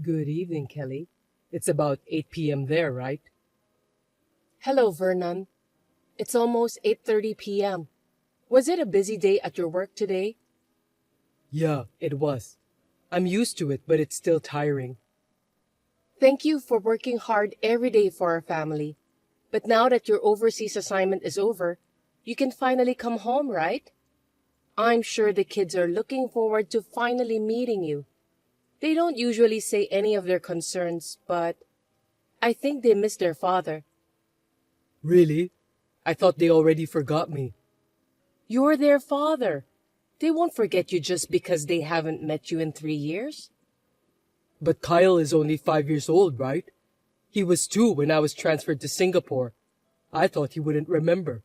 Good evening, Kelly. It's about 8 p.m. there, right? Hello, Vernon. It's almost 8:30 p.m. Was it a busy day at your work today? Yeah, it was. I'm used to it, but it's still tiring. Thank you for working hard every day for our family. But now that your overseas assignment is over, you can finally come home, right? I'm sure the kids are looking forward to finally meeting you. They don't usually say any of their concerns, but I think they miss their father. Really? I thought they already forgot me. You're their father. They won't forget you just because they haven't met you in 3 years. But Kyle is only 5 years old, right? He was 2 when I was transferred to Singapore. I thought he wouldn't remember.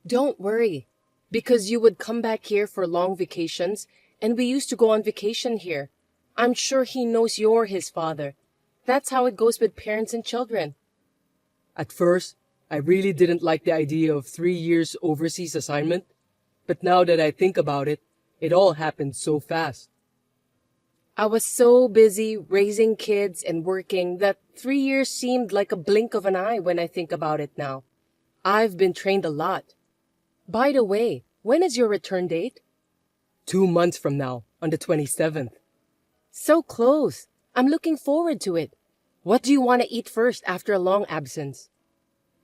Don't worry, because you would come back here for long vacations, and we used to go on vacation here. I'm sure he knows you're his father. That's how it goes with parents and children. At first, I really didn't like the idea of 3 years overseas assignment, but now that I think about it, it all happened so fast. I was so busy raising kids and working that 3 years seemed like a blink of an eye when I think about it now. I've been trained a lot. By the way, when is your return date? 2 months from now, on the 27th. So close. I'm looking forward to it. What do you want to eat first after a long absence?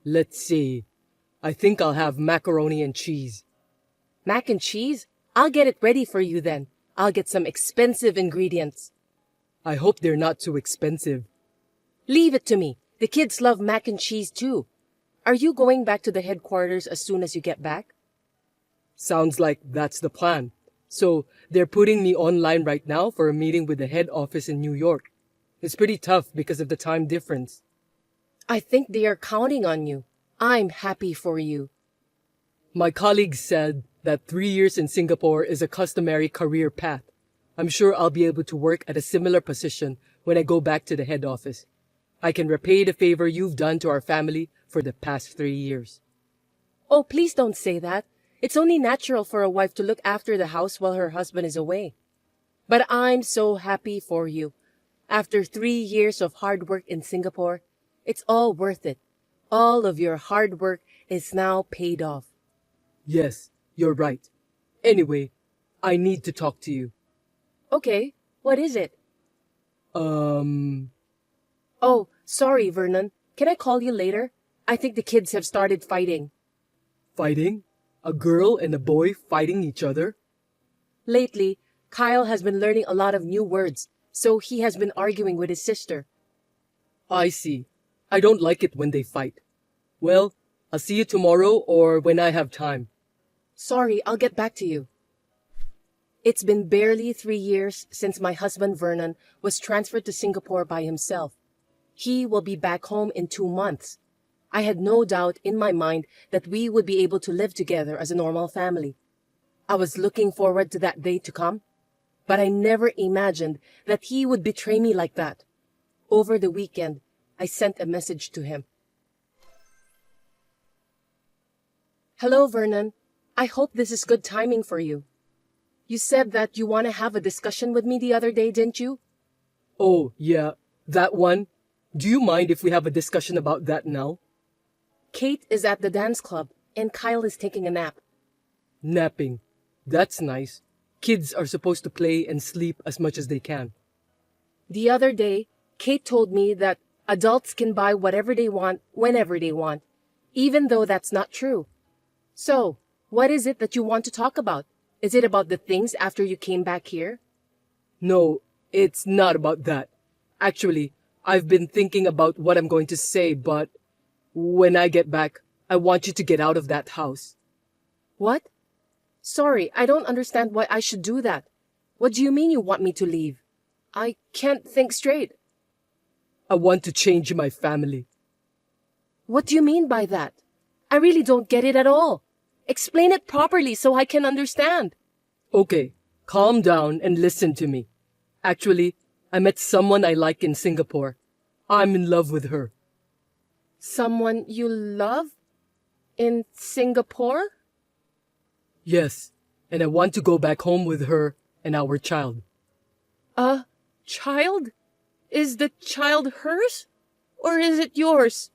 Let's see. I think I'll have macaroni and cheese. Mac and cheese? I'll get it ready for you then. I'll get some expensive ingredients. I hope they're not too expensive. Leave it to me. The kids love mac and cheese too. Are you going back to the headquarters as soon as you get back? Sounds like that's the plan. So they're putting me online right now for a meeting with the head office in New York. It's pretty tough because of the time difference. I think they are counting on you. I'm happy for you. My colleagues said that 3 years in Singapore is a customary career path. I'm sure I'll be able to work at a similar position when I go back to the head office. I can repay the favor you've done to our family for the past 3 years. Oh, please don't say that. It's only natural for a wife to look after the house while her husband is away. But I'm so happy for you. After 3 years of hard work in Singapore, it's all worth it. All of your hard work is now paid off. Yes, you're right. Anyway, I need to talk to you. Okay, what is it? Um, Oh, sorry, Vernon. Can I call you later? I think the kids have started fighting. Fighting? A girl and a boy fighting each other? Lately, Kyle has been learning a lot of new words, so he has been arguing with his sister. I see. I don't like it when they fight. Well, I'll see you tomorrow or when I have time. Sorry, I'll get back to you. It's been barely 3 years since my husband Vernon was transferred to Singapore by himself. He will be back home in 2 months. I had no doubt in my mind that we would be able to live together as a normal family. I was looking forward to that day to come, but I never imagined that he would betray me like that. Over the weekend, I sent a message to him. Hello, Vernon. I hope this is good timing for you. You said that you want to have a discussion with me the other day, didn't you? Oh, yeah, that one. Do you mind if we have a discussion about that now? Kate is at the dance club, and Kyle is taking a nap. Napping. That's nice. Kids are supposed to play and sleep as much as they can. The other day, Kate told me that adults can buy whatever they want whenever they want, even though that's not true. So, what is it that you want to talk about? Is it about the things after you came back here? No, it's not about that. Actually, I've been thinking about what I'm going to say, but when I get back, I want you to get out of that house. What? Sorry, I don't understand why I should do that. What do you mean you want me to leave? I can't think straight. I want to change my family. What do you mean by that? I really don't get it at all. Explain it properly so I can understand. Okay, calm down and listen to me. Actually, I met someone I like in Singapore. I'm in love with her. Someone you love? In Singapore? Yes, and I want to go back home with her and our child. A child? Is the child hers? Or is it yours?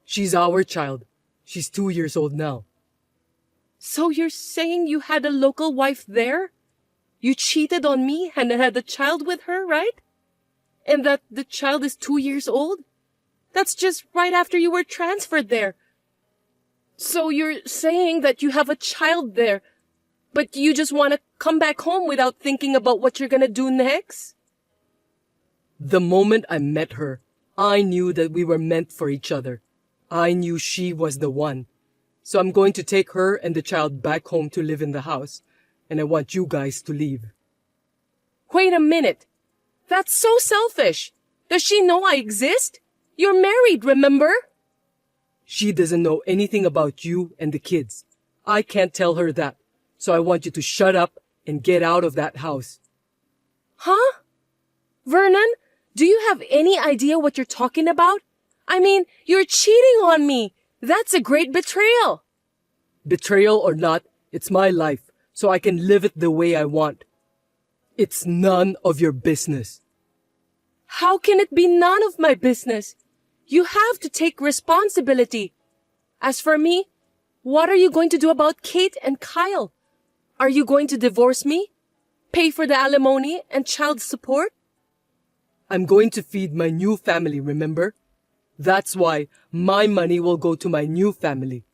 She's our child. She's 2 years old now. So you're saying you had a local wife there? You cheated on me and had a child with her, right? And that the child is 2 years old? That's just right after you were transferred there. So you're saying that you have a child there, but you just want to come back home without thinking about what you're gonna do next? The moment I met her, I knew that we were meant for each other. I knew she was the one. So I'm going to take her and the child back home to live in the house, and I want you guys to leave. Wait a minute. That's so selfish. Does she know I exist? You're married, remember? She doesn't know anything about you and the kids. I can't tell her that. So I want you to shut up and get out of that house. Huh? Vernon, do you have any idea what you're talking about? I mean, you're cheating on me. That's a great betrayal. Betrayal or not, it's my life, so I can live it the way I want. It's none of your business. How can it be none of my business? You have to take responsibility. As for me, what are you going to do about Kate and Kyle? Are you going to divorce me? Pay for the alimony and child support? I'm going to feed my new family, remember? That's why my money will go to my new family.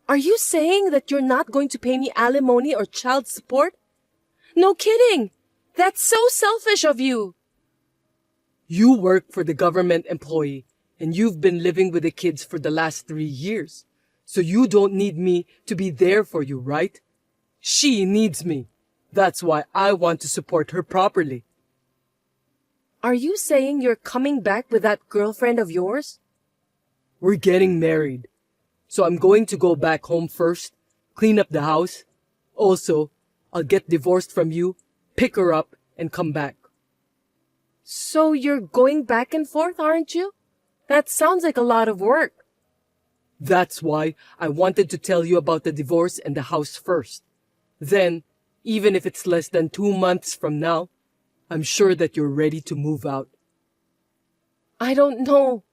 Are you saying that you're not going to pay me alimony or child support? No kidding. That's so selfish of you. You work for the government employee, and you've been living with the kids for the last 3 years. So you don't need me to be there for you, right? She needs me. That's why I want to support her properly. Are you saying you're coming back with that girlfriend of yours? We're getting married. So I'm going to go back home first, clean up the house. Also, I'll get divorced from you, pick her up, and come back. So you're going back and forth, aren't you? That sounds like a lot of work. That's why I wanted to tell you about the divorce and the house first. Then, even if it's less than 2 months from now, I'm sure that you're ready to move out. I don't know.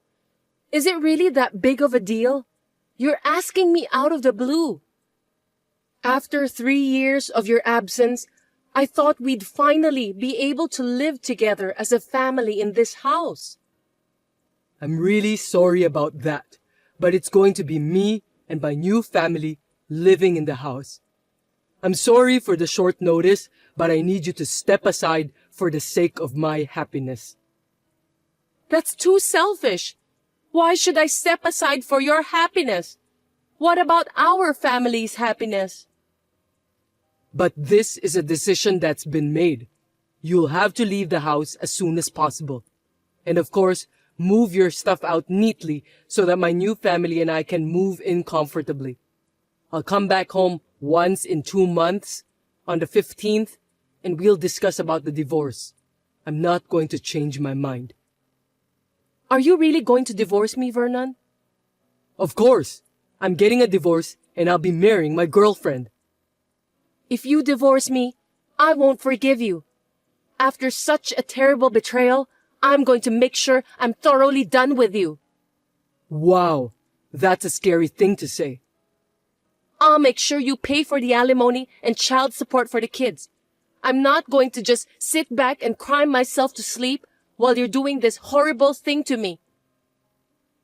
Is it really that big of a deal? You're asking me out of the blue. After 3 years of your absence, I thought we'd finally be able to live together as a family in this house. I'm really sorry about that, but it's going to be me and my new family living in the house. I'm sorry for the short notice, but I need you to step aside for the sake of my happiness. That's too selfish. Why should I step aside for your happiness? What about our family's happiness? But this is a decision that's been made. You'll have to leave the house as soon as possible. And of course, move your stuff out neatly so that my new family and I can move in comfortably. I'll come back home once in 2 months, on the 15th, and we'll discuss about the divorce. I'm not going to change my mind. Are you really going to divorce me, Vernon? Of course. I'm getting a divorce and I'll be marrying my girlfriend. If you divorce me, I won't forgive you. After such a terrible betrayal, I'm going to make sure I'm thoroughly done with you. Wow, that's a scary thing to say. I'll make sure you pay for the alimony and child support for the kids. I'm not going to just sit back and cry myself to sleep while you're doing this horrible thing to me.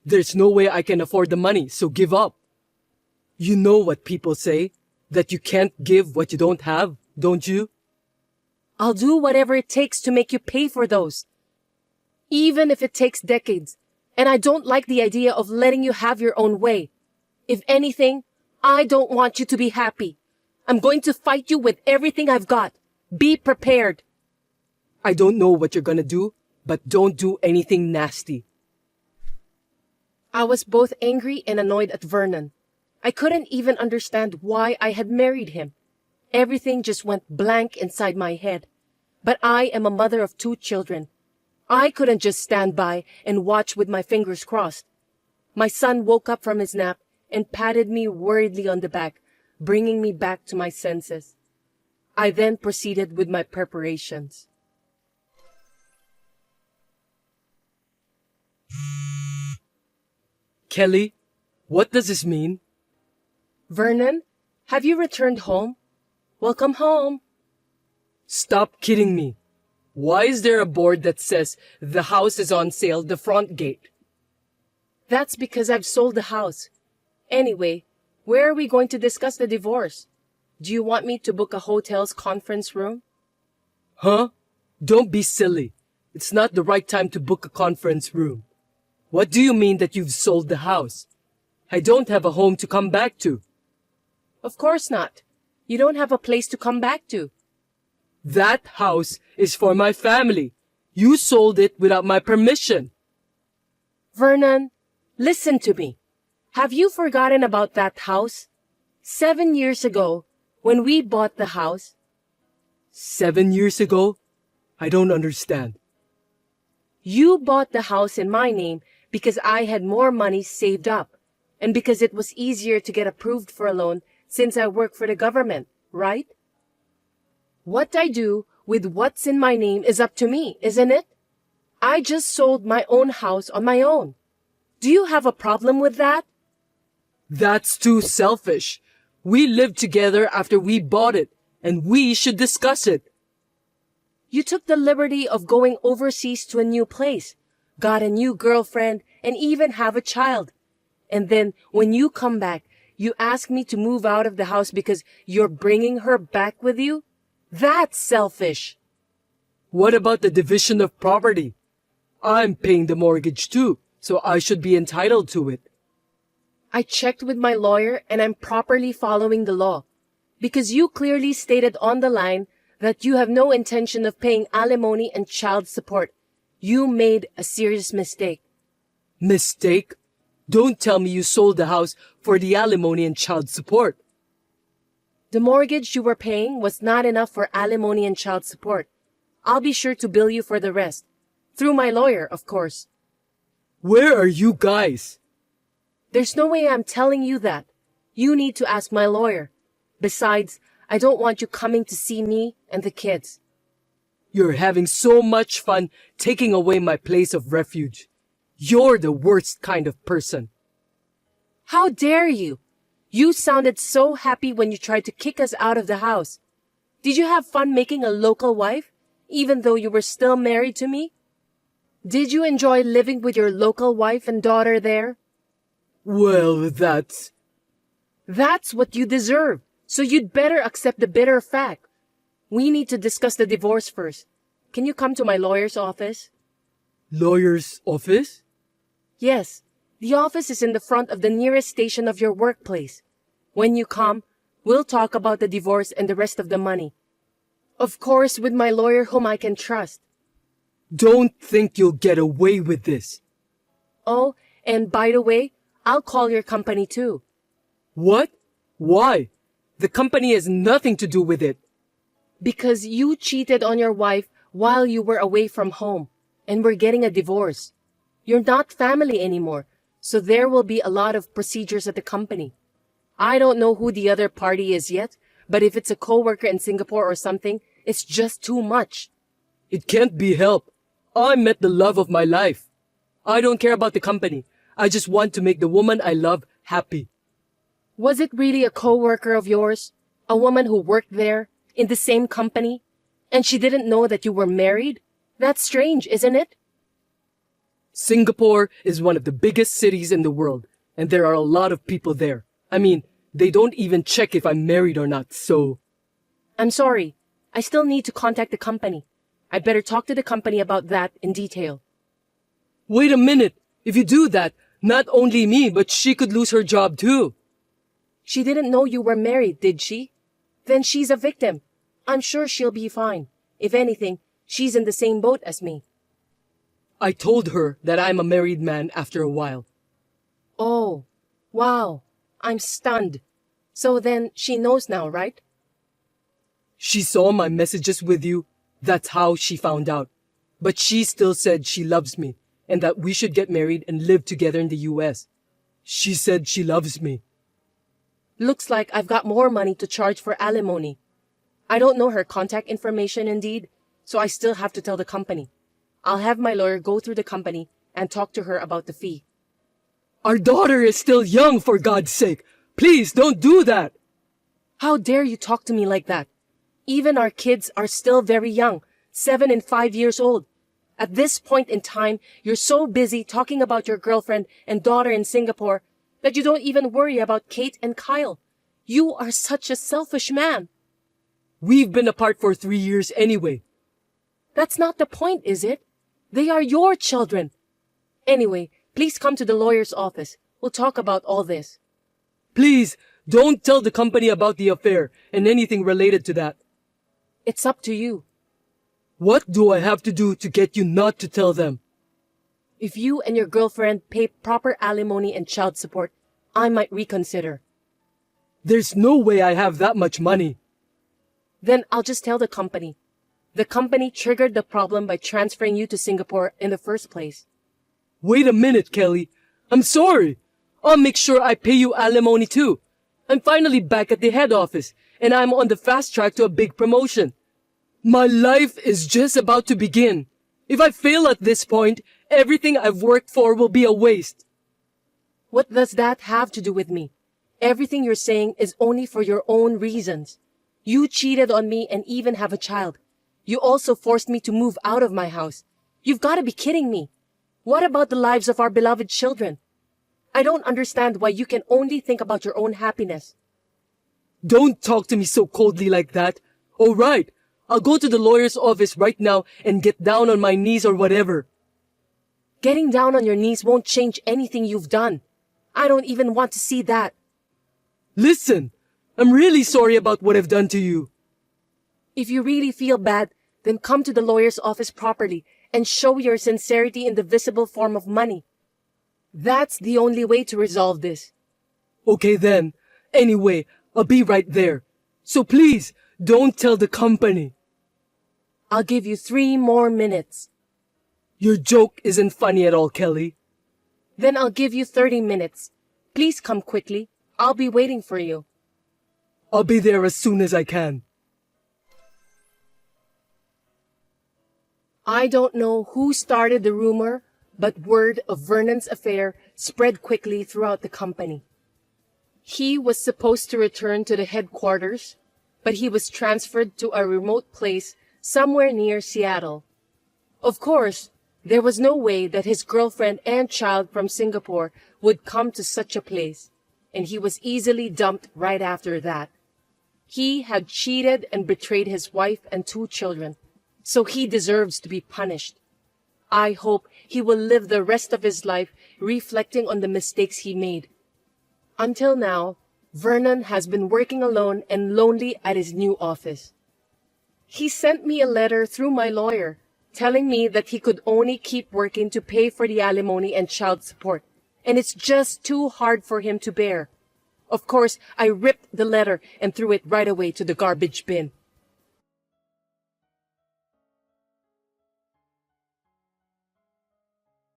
There's no way I can afford the money, so give up. You know what people say, that you can't give what you don't have, don't you? I'll do whatever it takes to make you pay for those. Even if it takes decades. And I don't like the idea of letting you have your own way. If anything, I don't want you to be happy. I'm going to fight you with everything I've got. Be prepared. I don't know what you're gonna do, but don't do anything nasty. I was both angry and annoyed at Vernon. I couldn't even understand why I had married him. Everything just went blank inside my head. But I am a mother of 2 children. I couldn't just stand by and watch with my fingers crossed. My son woke up from his nap and patted me worriedly on the back, bringing me back to my senses. I then proceeded with my preparations. Kelly, what does this mean? Vernon, have you returned home? Welcome home. Stop kidding me. Why is there a board that says the house is on sale the front gate? That's because I've sold the house. Anyway, where are we going to discuss the divorce? Do you want me to book a hotel's conference room? Huh? Don't be silly. It's not the right time to book a conference room. What do you mean that you've sold the house? I don't have a home to come back to. Of course not. You don't have a place to come back to. That house is for my family. You sold it without my permission. Vernon, listen to me. Have you forgotten about that house? 7 years ago, when we bought the house. 7 years ago? I don't understand. You bought the house in my name because I had more money saved up, and because it was easier to get approved for a loan since I work for the government, right? What I do with what's in my name is up to me, isn't it? I just sold my own house on my own. Do you have a problem with that? That's too selfish. We lived together after we bought it, and we should discuss it. You took the liberty of going overseas to a new place, got a new girlfriend, and even have a child. And then, when you come back, you ask me to move out of the house because you're bringing her back with you? That's selfish. What about the division of property? I'm paying the mortgage too, so I should be entitled to it. I checked with my lawyer and I'm properly following the law. Because you clearly stated on the line that you have no intention of paying alimony and child support. You made a serious mistake. Mistake? Don't tell me you sold the house for the alimony and child support. The mortgage you were paying was not enough for alimony and child support. I'll be sure to bill you for the rest. Through my lawyer, of course. Where are you guys? There's no way I'm telling you that. You need to ask my lawyer. Besides, I don't want you coming to see me and the kids. You're having so much fun taking away my place of refuge. You're the worst kind of person. How dare you? You sounded so happy when you tried to kick us out of the house. Did you have fun making a local wife, even though you were still married to me? Did you enjoy living with your local wife and daughter there? Well, that's what you deserve, so you'd better accept the bitter fact. We need to discuss the divorce first. Can you come to my lawyer's office? Lawyer's office? Yes, the office is in the front of the nearest station of your workplace. When you come, we'll talk about the divorce and the rest of the money. Of course, with my lawyer whom I can trust. Don't think you'll get away with this. Oh, and by the way, I'll call your company too. What? Why? The company has nothing to do with it. Because you cheated on your wife while you were away from home, and we're getting a divorce. You're not family anymore, so there will be a lot of procedures at the company. I don't know who the other party is yet, but if it's a coworker in Singapore or something, it's just too much. It can't be helped. I met the love of my life. I don't care about the company. I just want to make the woman I love happy. Was it really a coworker of yours? A woman who worked there, in the same company? And she didn't know that you were married? That's strange, isn't it? Singapore is one of the biggest cities in the world, and there are a lot of people there. I mean, they don't even check if I'm married or not, so... I'm sorry. I still need to contact the company. I'd better talk to the company about that in detail. Wait a minute. If you do that, not only me, but she could lose her job too. She didn't know you were married, did she? Then she's a victim. I'm sure she'll be fine. If anything, she's in the same boat as me. I told her that I'm a married man after a while. Oh, wow. I'm stunned. So then she knows now, right? She saw my messages with you. That's how she found out. But she still said she loves me and that we should get married and live together in the US. She said she loves me. Looks like I've got more money to charge for alimony. I don't know her contact information indeed, so I still have to tell the company. I'll have my lawyer go through the company and talk to her about the fee. Our daughter is still young, for God's sake. Please don't do that. How dare you talk to me like that? Even our kids are still very young, 7 and 5 years old. At this point in time, you're so busy talking about your girlfriend and daughter in Singapore that you don't even worry about Kate and Kyle. You are such a selfish man. We've been apart for 3 years anyway. That's not the point, is it? They are your children. Anyway, please come to the lawyer's office. We'll talk about all this. Please, don't tell the company about the affair and anything related to that. It's up to you. What do I have to do to get you not to tell them? If you and your girlfriend pay proper alimony and child support, I might reconsider. There's no way I have that much money. Then I'll just tell the company. The company triggered the problem by transferring you to Singapore in the first place. Wait a minute, Kelly. I'm sorry. I'll make sure I pay you alimony too. I'm finally back at the head office, and I'm on the fast track to a big promotion. My life is just about to begin. If I fail at this point, everything I've worked for will be a waste. What does that have to do with me? Everything you're saying is only for your own reasons. You cheated on me and even have a child. You also forced me to move out of my house. You've got to be kidding me. What about the lives of our beloved children? I don't understand why you can only think about your own happiness. Don't talk to me so coldly like that. All right, I'll go to the lawyer's office right now and get down on my knees or whatever. Getting down on your knees won't change anything you've done. I don't even want to see that. Listen, I'm really sorry about what I've done to you. If you really feel bad, then come to the lawyer's office properly and show your sincerity in the visible form of money. That's the only way to resolve this. Okay then. Anyway, I'll be right there. So please, don't tell the company. I'll give you 3 more minutes. Your joke isn't funny at all, Kelly. Then I'll give you 30 minutes. Please come quickly. I'll be waiting for you. I'll be there as soon as I can. I don't know who started the rumor, but word of Vernon's affair spread quickly throughout the company. He was supposed to return to the headquarters, but he was transferred to a remote place somewhere near Seattle. Of course, there was no way that his girlfriend and child from Singapore would come to such a place, and he was easily dumped right after that. He had cheated and betrayed his wife and 2 children, so he deserves to be punished. I hope he will live the rest of his life reflecting on the mistakes he made. Until now, Vernon has been working alone and lonely at his new office. He sent me a letter through my lawyer, telling me that he could only keep working to pay for the alimony and child support, and it's just too hard for him to bear. Of course, I ripped the letter and threw it right away to the garbage bin.